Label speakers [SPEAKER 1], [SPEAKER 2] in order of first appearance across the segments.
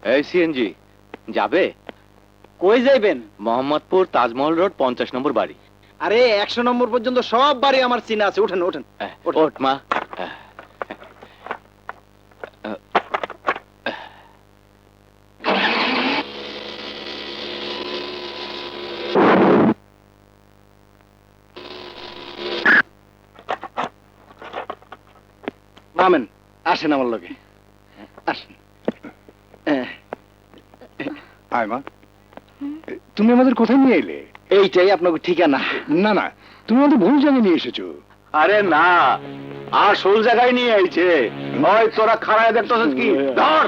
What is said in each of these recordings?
[SPEAKER 1] এই সিএনজি যাবে?
[SPEAKER 2] কই যাইবেন?
[SPEAKER 1] মোহাম্মদপুর তাজমহল রোড 50 নম্বর বাড়ি।
[SPEAKER 2] আরে 100 নম্বর পর্যন্ত সব বাড়ি আমার চিনা আছে, ওঠেন ওঠেন।
[SPEAKER 1] ওঠ মা।
[SPEAKER 2] নামেন, আসেন আমার লগে আসেন।
[SPEAKER 3] আয় মা, তুমি আমাদের কোথায় নিয়ে এলে?
[SPEAKER 2] এইটাই আপনাকে ঠিকানা।
[SPEAKER 3] না না, তুমি আমাদের ভুল জায়গায় নিয়ে এসেছো।
[SPEAKER 1] আরে না, আসল জায়গায় নিয়ে আইছে। ওই তোরা খাড়ায় দেখতেছিস কি? ধর।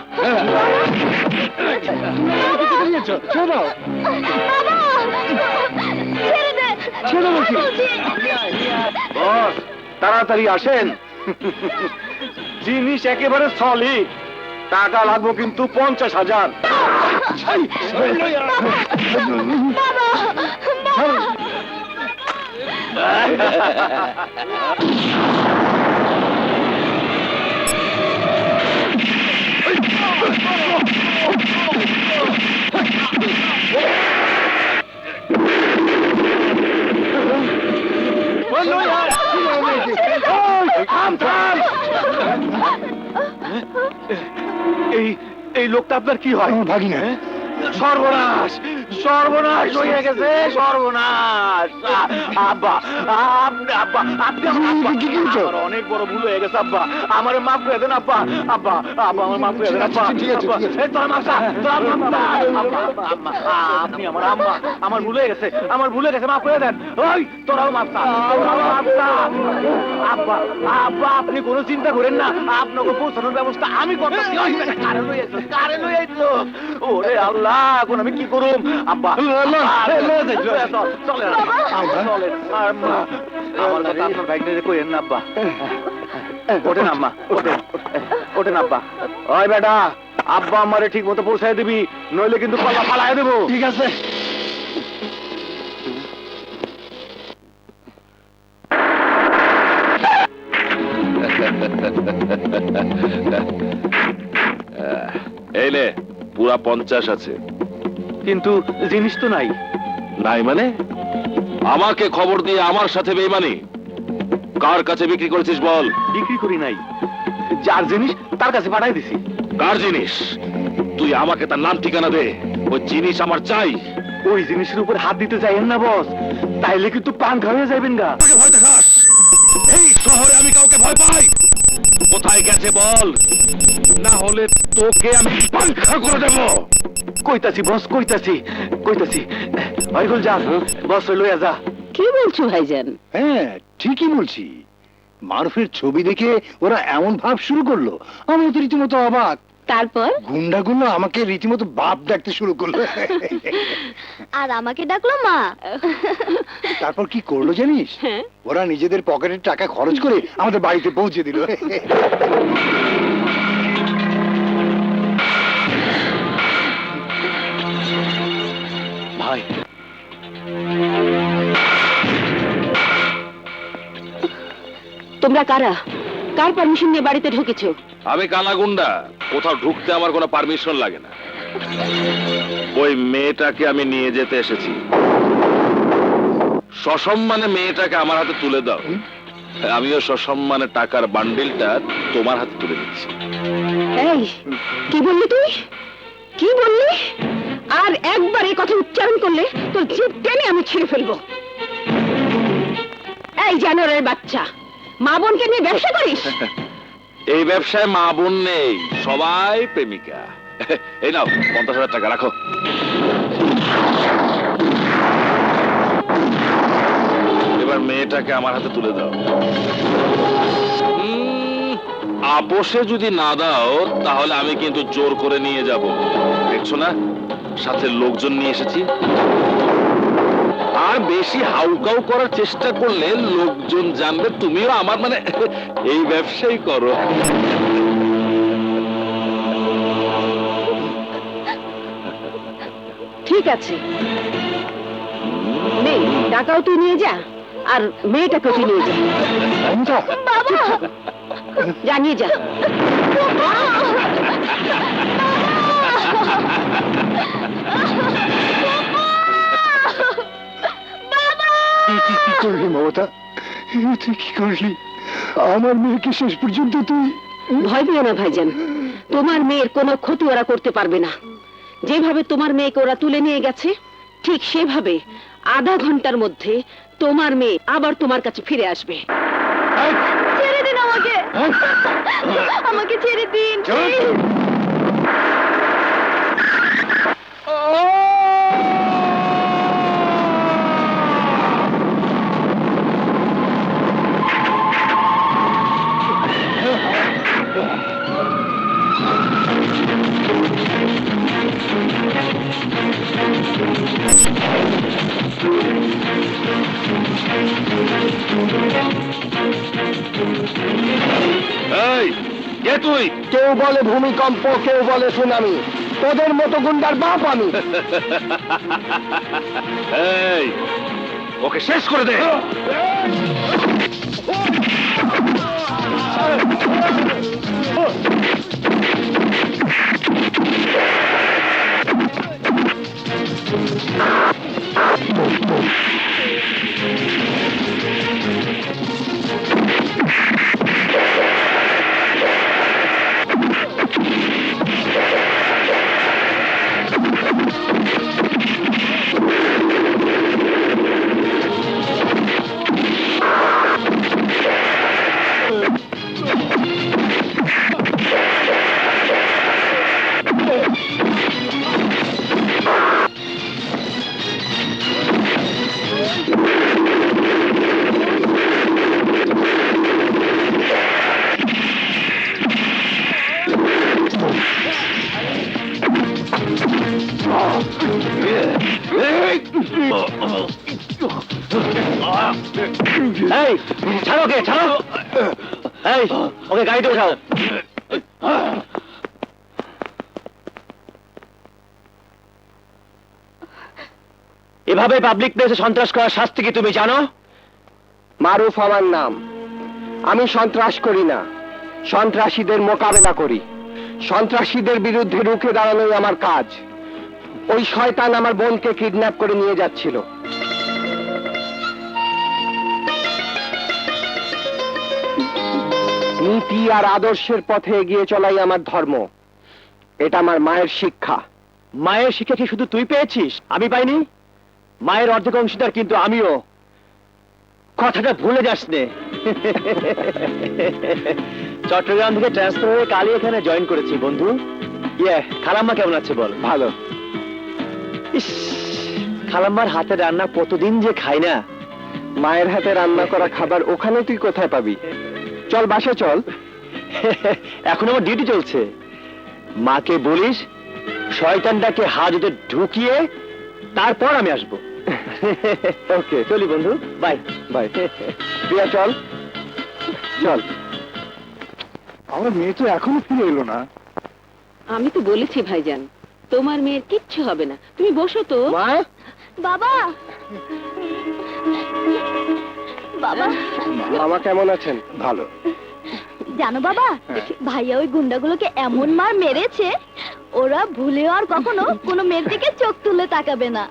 [SPEAKER 3] ছেড়ে বলছি।
[SPEAKER 1] বস, তাড়াতাড়ি আসেন। জিনিস একেবারে সলিড, টাকা লাগবে কিন্তু 50,000। এই লোকটা আপনার কি হয়?
[SPEAKER 3] ভাগিনা।
[SPEAKER 1] সর্বনাশ, সর্বনাশ হয়ে গেছে, সর্বনাশ। আব্বা, আব্বা, আমার অনেক বড় ভুল হয়ে গেছে আব্বা, আমার মাফ করে দেন আব্বা। আব্বা, আব্বা, আমার মাফ করে দেন আব্বা। আপনি আমার আম্মা, আমার ভুল হয়ে গেছে, আমার ভুল হয়ে গেছে, মাফ করে দেন। ওই তোরাও মাফ চা, তোরাও মাফ চা। আব্বা, আব্বা, আপনি কোনো চিন্তা করেন না, আপনাকে পৌঁছানোর ব্যবস্থা আমি করতেছি। কারে লই আইছো, কারে লই আইছো? ওরে আল্লাহ, এখন আমি কি করুম? আব্বা, চলে আমার কথা আপনার ভাইকে কইেন না আব্বা। ওঠেন আম্মা, ওঠেন, ওঠেন আব্বা। ওই বেটা, আব্বা আমারে ঠিক মতো পৌঁছায় দিবি, নইলে কিন্তু পাল্লা ফালায় দেবো।
[SPEAKER 2] ঠিক আছে।
[SPEAKER 4] এইলে পুরা 50 আছে,
[SPEAKER 1] কিন্তু জিনিস তো নাই।
[SPEAKER 4] নাই মানে? আমাকে খবর দিয়ে আমার সাথে বেইমানি? কার কাছে বিক্রি করেছিস বল?
[SPEAKER 1] বিক্রি করি নাই, যার জিনিস তার কাছে পাঠাই দিছি।
[SPEAKER 4] কার জিনিস? তুই আমাকে তার নাম ঠিকানা দে, ওই জিনিস আমার চাই।
[SPEAKER 1] ওই জিনিসের উপর হাত দিতে চাইেন না বস, তাইলে কিন্তু পান খাওয়া যাবেন গা।
[SPEAKER 4] ভয় দেখাস? এই শহরে আমি কাউকে ভয় পাই? কোথায় গেছে বল, না হলে তোকে আমি পাংখা করে দেব।
[SPEAKER 1] কইতাছি বস, কইতাছি, কইতাছি। ওইগুল যা বস, ওই লইয়া যা।
[SPEAKER 5] কি বলছো ভাইজান?
[SPEAKER 3] হ্যাঁ, ঠিকই বলছি। মারুফের ছবি দেখে ওরা এমন ভাব শুরু করলো, আমি তো রীতিমতো অবাক।
[SPEAKER 5] তারপর?
[SPEAKER 3] গুন্ডাগুলো আমাকে রীতিমতো বাপ ডাকতে শুরু করলো।
[SPEAKER 5] আর আমাকে ডাকলো মা।
[SPEAKER 3] তারপর কি করলো জানিস? ওরা নিজেদের পকেটের টাকা খরচ করে আমাদের বাড়িতে পৌঁছে দিল।
[SPEAKER 1] ভাই,
[SPEAKER 5] তোমরা কারা? কার পারমিশন নিয়ে বাড়িতে ঢুকেছো?
[SPEAKER 4] আমি কালাগুন্ডা, কোথাও ঢুকতে আমার কোনো পারমিশন লাগে না। ওই মেয়েটাকে আমি নিয়ে যেতে এসেছি, সসম্মানে মেয়েটাকে আমার হাতে তুলে দাও, আমিও সসম্মানে টাকার বান্ডিলটা তোমার হাতে তুলে দিচ্ছি।
[SPEAKER 5] এই, কি বললি তুই? কি বললি? আর একবার এই কথা উচ্চারণ করলে তোর জিভ টেনে আমি ছিঁড়ে ফেলবো। এই জানোয়ারের বাচ্চা, মা বোনকে নিয়ে ব্যবসা করিস?
[SPEAKER 4] এই ব্যবসায় মা বোন নেই, সবাই প্রেমিকা। এই নাও 50,000 টাকা রাখো। এবার মেয়েটাকে আমার হাতে তুলে দাও। আপোষে যদি না দাও তাহলে আমি কিন্তু জোর করে নিয়ে যাব। দেখছো না, সাথে লোকজন নিয়ে এসেছি। আর বেশি হাউকাউ করার চেষ্টা করলে লোকজন জানবে তুমিও আমার মানে এই ব্যবসাই করো।
[SPEAKER 5] ঠিক আছে, নে টাকাও তুই নিয়ে যা, আর মেয়েটাকে তুই নিয়ে যা। জানিয়ে যা।
[SPEAKER 3] তুই কি করলি? আমার মেয়েকে শেষ পর্যন্ত তুই...
[SPEAKER 5] ভয় পেও না ভাইজান, তোমার মেয়ের কোনো ক্ষতি ওরা করতে পারবে না। যেভাবে তোমার মেয়েকে ওরা তুলে নিয়ে গেছে, ঠিক সেভাবে আধা ঘন্টার মধ্যে তোমার মেয়ে আবার তোমার কাছে ফিরে আসবে। ছেড়ে দিন আমাকে, আমাকে ছেড়ে দিন।
[SPEAKER 4] এই কে তুই?
[SPEAKER 3] কেউ বলে ভূমিকম্প, কেউ বলে সুনামি, তোদের মতো গুন্ডার বাপ আমি।
[SPEAKER 4] এই ওকে শেষ করে দে।
[SPEAKER 1] এই ছাড়ো, ওকে ছাড়ো। এই ওকে গাড়িতে ওঠাও। এভাবে পাবলিক প্লেসে সন্ত্রাস করার শাস্তি কি তুমি জানো?
[SPEAKER 2] মারুফ আমার নাম। আমি সন্ত্রাস করি না, সন্ত্রাসীদের মোকাবেলা করি। সন্ত্রাসীদের বিরুদ্ধে রুখে দাঁড়ানোই আমার কাজ। ওই শয়তান আমার বোনকে কিডন্যাপ করে নিয়ে যাচ্ছিল। নীতি আর আদর্শের পথে এগিয়ে চলাই আমার ধর্ম। এটা আমার মায়ের শিক্ষা।
[SPEAKER 1] মায়ের শিক্ষা কি শুধু তুই পেয়েছিস, আমি পাইনি? মায়ের অর্ধেক অংশীদার কিন্তু আমিও। কথাটা ভুলে যাস নে। চট্টগ্রাম থেকে ট্রান্সফার হয়ে কালই এখানে জয়েন করেছি বন্ধু। খালাম্মা কেমন আছে বল?
[SPEAKER 2] ভালো।
[SPEAKER 1] ইস, খালাম্মার হাতে রান্না কতদিন যে খাই না।
[SPEAKER 2] মায়ের হাতে রান্না করা খাবার ওখানে তুই কোথায় পাবি? চল বাসা চল।
[SPEAKER 1] এখন আমার ডিউটি চলছে। মাকে বলিস শয়তানটাকে হাজতে ঢুকিয়ে তারপর আমি আসবো।
[SPEAKER 2] ওকে,
[SPEAKER 1] চলি বন্ধু, বাই
[SPEAKER 2] বাই। প্রিয়া চল চল।
[SPEAKER 3] আমার মেয়ে তো এখনো ফিরে এলো না।
[SPEAKER 5] আমি তো বলেছি ভাইজান, তোমার মেয়ের কিচ্ছু হবে না। তুমি বসো তো।
[SPEAKER 2] মা,
[SPEAKER 5] বাবা,
[SPEAKER 6] বাবা,
[SPEAKER 2] মামা কেমন আছেন?
[SPEAKER 3] ভালো।
[SPEAKER 6] জানো বাবা, ভাইয়া ওই গুন্ডাগুলোকে এমন মার মেরেছে, ওরা ভুলেও আর কখনো কোনো মেয়ের দিকে চোখ তুলে তাকাবে না।